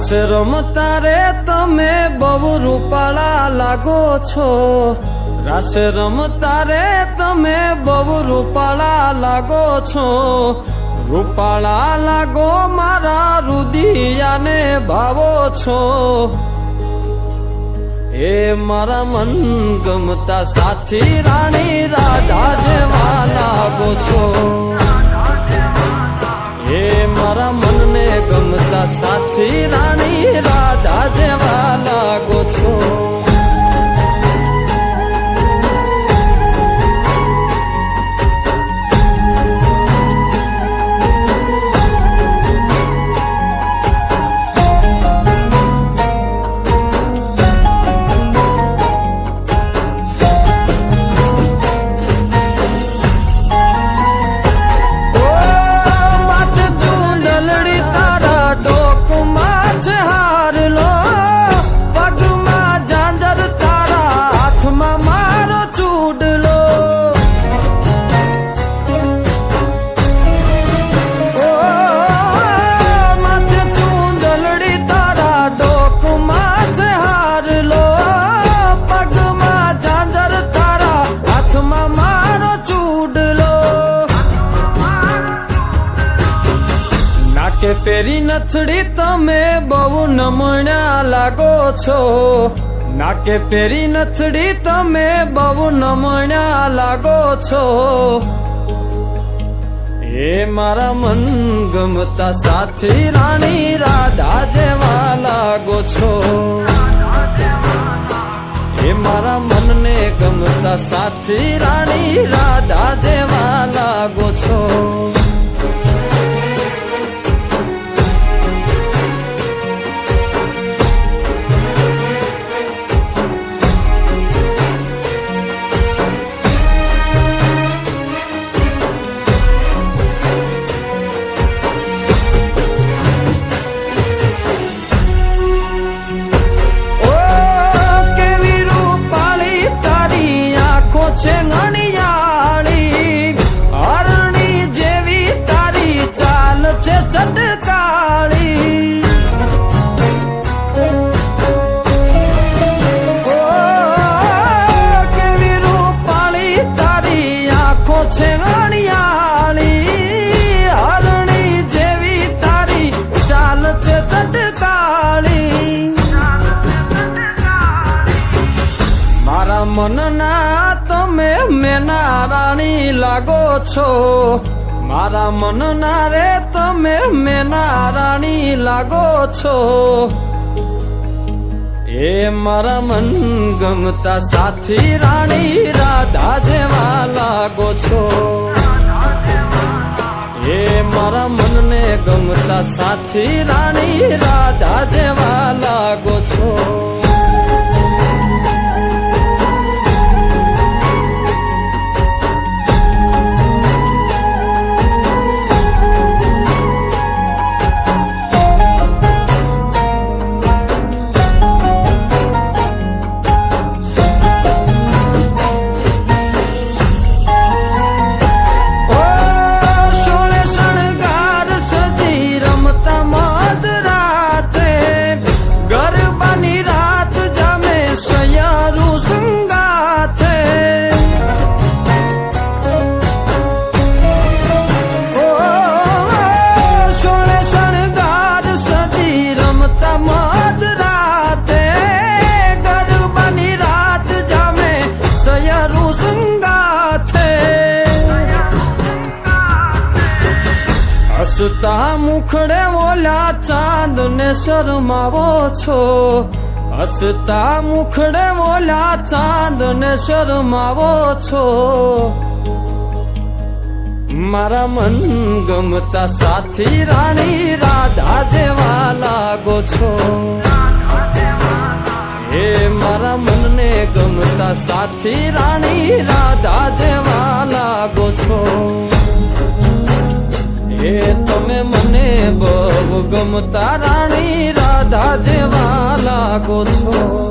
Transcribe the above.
રાસ રમતા રે તમે બહુ રૂપાળા લાગો છો, રાસ રમતા રે તમે બહુ રૂપાળા લાગો છો, રૂપાળા લાગો મારા રુદિયાને ભાવો છો, એ મારા મન ગમતા સાથી રાણી રાધા જેવા લાગો છો, એ મારા મનને ગમતા સાથી રાણી રાધા જેવા લાગો છો. નાકે પેરી નથડી તમે બહુ નમણ્યા લાગો છો, નાકે પેરી નથડી તમે બહુ નમણ્યા લાગો છો, એ મારા મન ગમતા સાથી રાણી રાધા જેવા લાગો છો, એ મારા મનને ગમતા સાથી રાણી રાધા જેવા લાગો છો. મનના તમે મેના રાણી લાગો છો, મારા મનના રે તમે મેના રાણી લાગો છો, એ મારા મન ગમતા સાથી રાણી રાધા જેવા લાગો છો, એ મારા મનને ગમતા સાથી રાણી રાધા જેવા લાગો છો. હસતા મુખડે ઓલા ચાંદ ને શરમાવો છો, હસતા મુખડે ઓલા ચાંદ ને શરમાવો છો, મારા મન ગમતા સાથી રાણી રાધા જેવા લાગો છો, એ મારા મનને ગમતા સાથી રાણી રાધા જેવા લાગો છો, એ તમે મને બહુ ગમતા રાણી રાધા જેવા લાગો છો.